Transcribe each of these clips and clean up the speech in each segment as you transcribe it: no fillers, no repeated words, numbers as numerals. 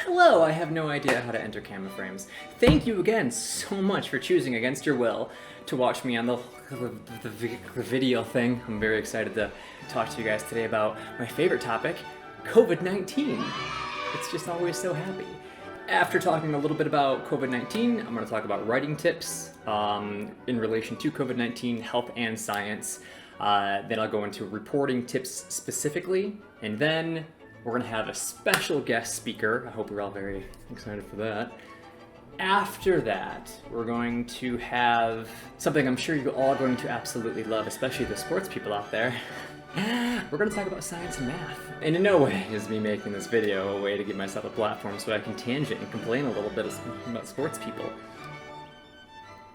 Hello, I have no idea how to enter camera frames. Thank you again so much for choosing against your will to watch me on the video thing. I'm very excited to talk to you guys today about my favorite topic, COVID-19. It's just always so happy. After talking a little bit about COVID-19, I'm going to talk about writing tips in relation to COVID-19, health and science. Then I'll go into reporting tips specifically, and then we're going to have a special guest speaker. I hope you're all very excited for that. After that, we're going to have something I'm sure you're all going to absolutely love, especially the sports people out there. We're going to talk about science and math. And in no way is me making this video a way to give myself a platform so I can tangent and complain a little bit about sports people.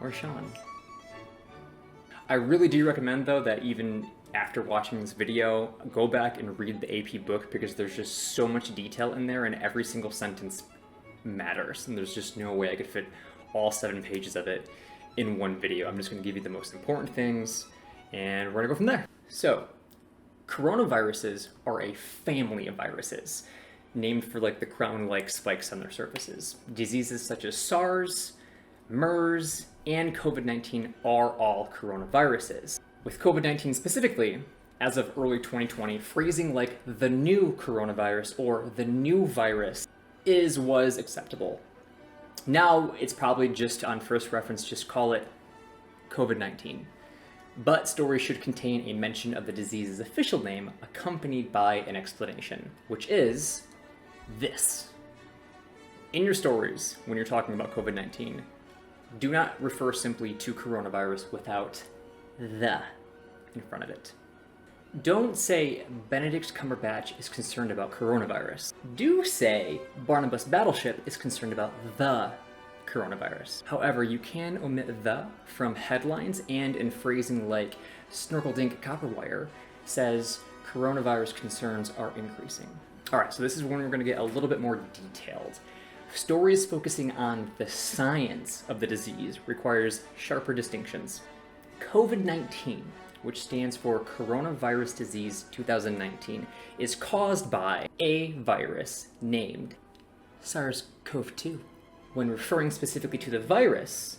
Or Sean. I really do recommend, though, that even after watching this video, go back and read the AP book, because there's just so much detail in there and every single sentence matters. And there's just no way I could fit all 7 pages of it in one video. I'm just going to give you the most important things and we're going to go from there. So, coronaviruses are a family of viruses named for like the crown-like spikes on their surfaces. Diseases such as SARS, MERS, and COVID-19 are all coronaviruses. With COVID-19 specifically, as of early 2020, phrasing like the new coronavirus or the new virus was acceptable. Now it's probably just on first reference, just call it COVID-19. But stories should contain a mention of the disease's official name accompanied by an explanation, which is this. In your stories, when you're talking about COVID-19, do not refer simply to coronavirus without the in front of it. Don't say Benedict Cumberbatch is concerned about coronavirus. Do say Barnabas Battleship is concerned about the coronavirus. However, you can omit the from headlines, and in phrasing like Snorkeldink Copperwire says coronavirus concerns are increasing. Alright, so this is when we're going to get a little bit more detailed. Stories focusing on the science of the disease requires sharper distinctions. COVID-19, which stands for Coronavirus Disease 2019, is caused by a virus named SARS-CoV-2. When referring specifically to the virus,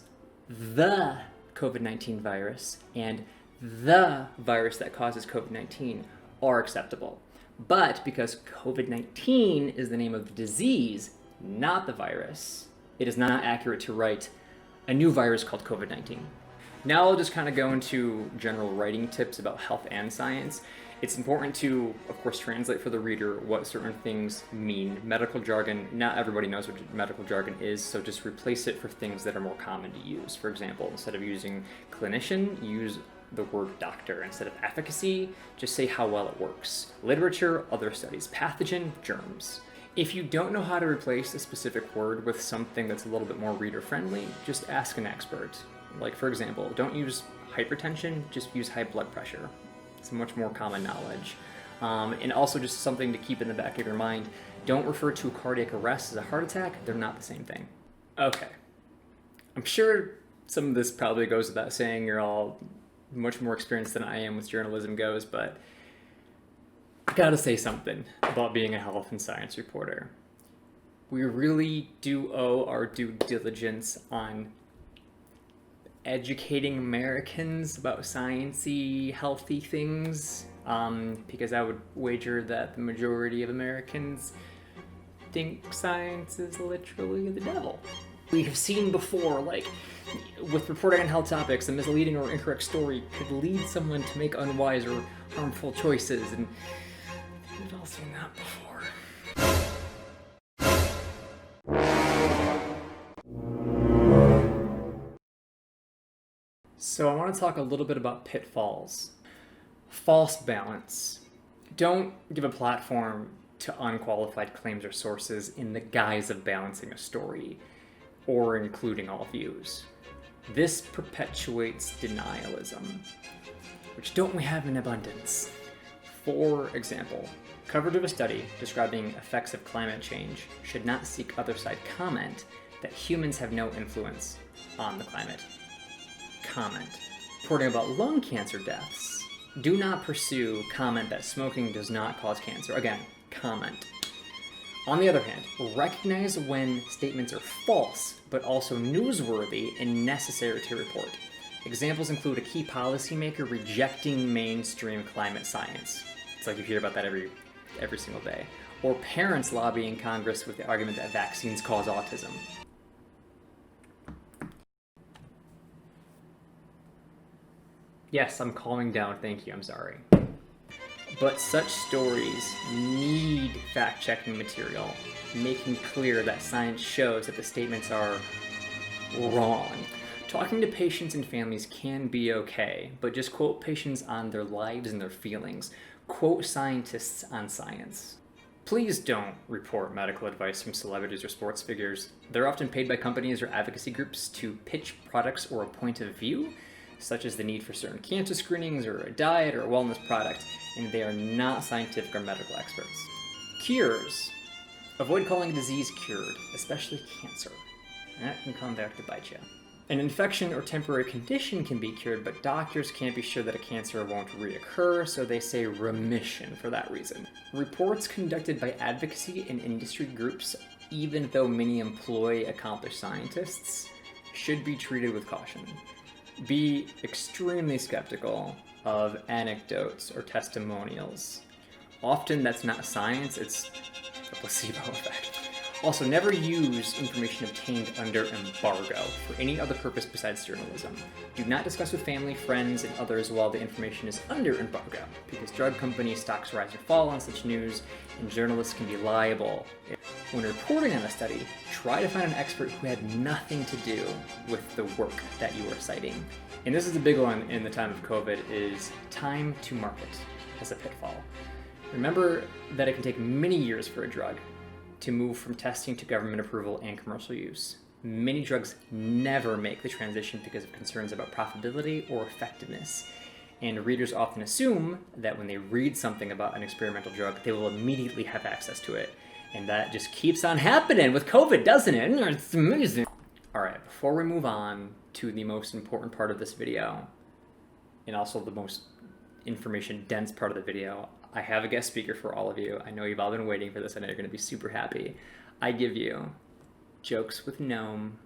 the COVID-19 virus and the virus that causes COVID-19 are acceptable. But because COVID-19 is the name of the disease, not the virus, it is not accurate to write a new virus called COVID-19. Now I'll just kind of go into general writing tips about health and science. It's important to, of course, translate for the reader what certain things mean. Medical jargon, not everybody knows what medical jargon is, so just replace it for things that are more common to use. For example, instead of using clinician, use the word doctor. Instead of efficacy, just say how well it works. Literature, other studies. Pathogen, germs. If you don't know how to replace a specific word with something that's a little bit more reader-friendly, just ask an expert. Like, for example, don't use hypertension, just use high blood pressure. It's much more common knowledge. And also just something to keep in the back of your mind, don't refer to a cardiac arrest as a heart attack. They're not the same thing. Okay. I'm sure some of this probably goes without saying. You're all much more experienced than I am with journalism goes, but I gotta say something about being a health and science reporter. We really do owe our due diligence on educating Americans about sciencey, healthy things, because I would wager that the majority of Americans think science is literally the devil. We have seen before, like, with reporting on health topics, a misleading or incorrect story could lead someone to make unwise or harmful choices, and we've all seen that before. So I want to talk a little bit about pitfalls. False balance. Don't give a platform to unqualified claims or sources in the guise of balancing a story or including all views. This perpetuates denialism, which don't we have in abundance? For example, coverage of a study describing effects of climate change should not seek other side comment that humans have no influence on the climate. Comment. Reporting about lung cancer deaths. Do not pursue comment that smoking does not cause cancer. Again, comment. On the other hand, recognize when statements are false, but also newsworthy and necessary to report. Examples include a key policymaker rejecting mainstream climate science. It's like you hear about that every single day. Or parents lobbying Congress with the argument that vaccines cause autism. Yes, I'm calming down, thank you, I'm sorry. But such stories need fact-checking material, making clear that science shows that the statements are wrong. Talking to patients and families can be okay, but just quote patients on their lives and their feelings. Quote scientists on science. Please don't report medical advice from celebrities or sports figures. They're often paid by companies or advocacy groups to pitch products or a point of view, such as the need for certain cancer screenings or a diet or a wellness product, and they are not scientific or medical experts. Cures. Avoid calling a disease cured, especially cancer. That can come back to bite you. An infection or temporary condition can be cured, but doctors can't be sure that a cancer won't reoccur, so they say remission for that reason. Reports conducted by advocacy and industry groups, even though many employ accomplished scientists, should be treated with caution. Be extremely skeptical of anecdotes or testimonials. Often that's not science, it's a placebo effect. Also, never use information obtained under embargo for any other purpose besides journalism. Do not discuss with family, friends, and others while the information is under embargo, because drug companies' stocks rise or fall on such news, and journalists can be liable. When reporting on a study, try to find an expert who had nothing to do with the work that you are citing. And this is a big one in the time of COVID, is time to market as a pitfall. Remember that it can take many years for a drug to move from testing to government approval and commercial use. Many drugs never make the transition because of concerns about profitability or effectiveness. And readers often assume that when they read something about an experimental drug, they will immediately have access to it. And that just keeps on happening with COVID, doesn't it? It's amazing. All right, before we move on to the most important part of this video, and also the most information-dense part of the video, I have a guest speaker for all of you. I know you've all been waiting for this. I know you're going to be super happy. I give you Jokes with Gnome.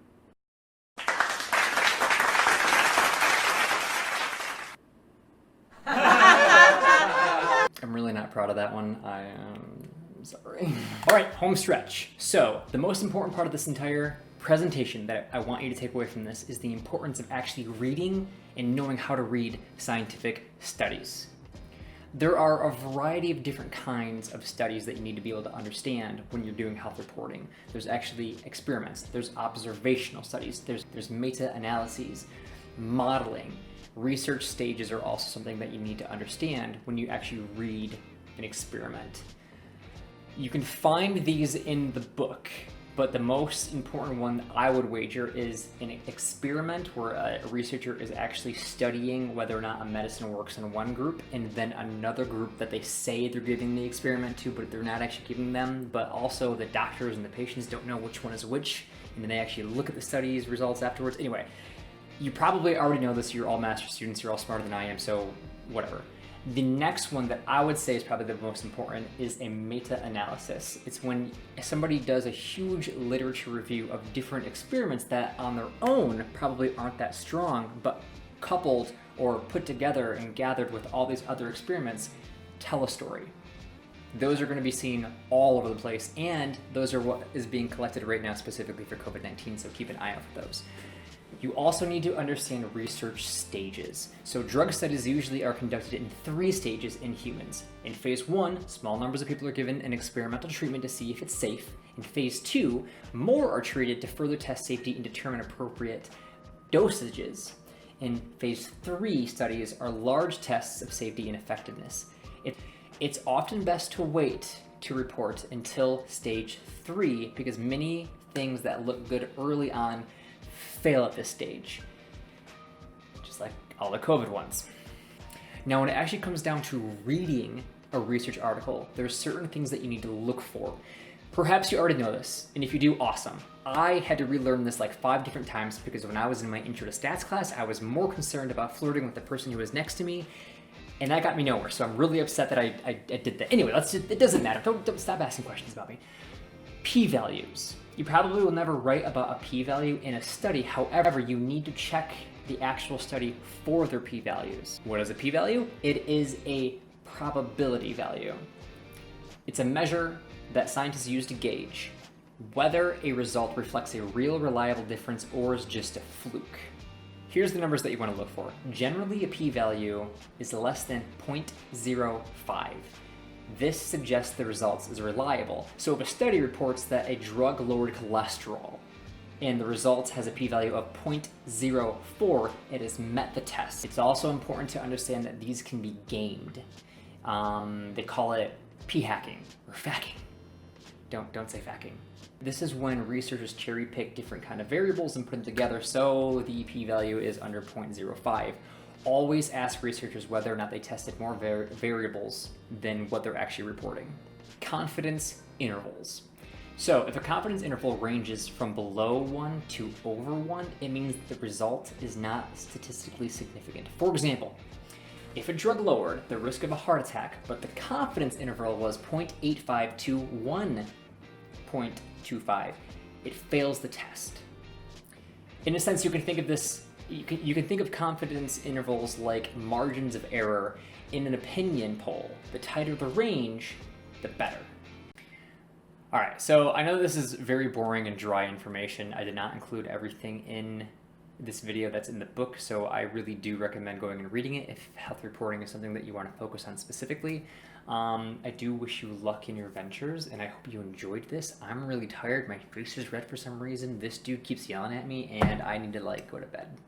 I'm really not proud of that one. I'm sorry. All right, home stretch. So the most important part of this entire presentation that I want you to take away from this is the importance of actually reading and knowing how to read scientific studies. There are a variety of different kinds of studies that you need to be able to understand when you're doing health reporting. There's actually experiments, there's observational studies, there's meta-analyses, modeling. Research stages are also something that you need to understand when you actually read an experiment. You can find these in the book, but the most important one I would wager is an experiment where a researcher is actually studying whether or not a medicine works in one group, and then another group that they say they're giving the experiment to, but they're not actually giving them, but also the doctors and the patients don't know which one is which, and then they actually look at the study's results afterwards. Anyway, you probably already know this, you're all master's students, you're all smarter than I am, so whatever. The next one that I would say is probably the most important is a meta-analysis. It's when somebody does a huge literature review of different experiments that on their own probably aren't that strong, but coupled or put together and gathered with all these other experiments tell a story. Those are going to be seen all over the place, and those are what is being collected right now specifically for COVID-19, so keep an eye out for those. You also need to understand research stages. So drug studies usually are conducted in 3 stages in humans. In phase 1, small numbers of people are given an experimental treatment to see if it's safe. In phase 2, more are treated to further test safety and determine appropriate dosages. In phase 3, studies are large tests of safety and effectiveness. It's often best to wait to report until stage 3 because many things that look good early on fail at this stage, just like all the COVID ones. Now, when it actually comes down to reading a research article, there's certain things that you need to look for. Perhaps you already know this, and if you do, awesome. I had to relearn this like 5 different times because when I was in my intro to stats class, I was more concerned about flirting with the person who was next to me, and that got me nowhere, so I'm really upset that I did that. Anyway, it doesn't matter. Don't stop asking questions about me. P-values. You probably will never write about a p-value in a study. However, you need to check the actual study for their p-values. What is a p-value? It is a probability value. It's a measure that scientists use to gauge whether a result reflects a real reliable difference or is just a fluke. Here's the numbers that you want to look for. Generally, a p-value is less than 0.05. This suggests the results is reliable. So if a study reports that a drug lowered cholesterol and the results has a p-value of 0.04, it has met the test. It's also important to understand that these can be gamed. They call it p-hacking or facking. Don't say facking. This is when researchers cherry pick different kind of variables and put them together so the p-value is under 0.05. Always ask researchers whether or not they tested more variables than what they're actually reporting. Confidence intervals. So if a confidence interval ranges from below 1 to over 1, it means the result is not statistically significant. For example, if a drug lowered the risk of a heart attack, but the confidence interval was 0.85 to 1.25, it fails the test. In a sense, you can think of this. You can think of confidence intervals like margins of error in an opinion poll. The tighter the range, the better. All right, so I know this is very boring and dry information. I did not include everything in this video that's in the book, so I really do recommend going and reading it if health reporting is something that you want to focus on specifically. I do wish you luck in your ventures, and I hope you enjoyed this. I'm really tired. My face is red for some reason. This dude keeps yelling at me, and I need to go to bed.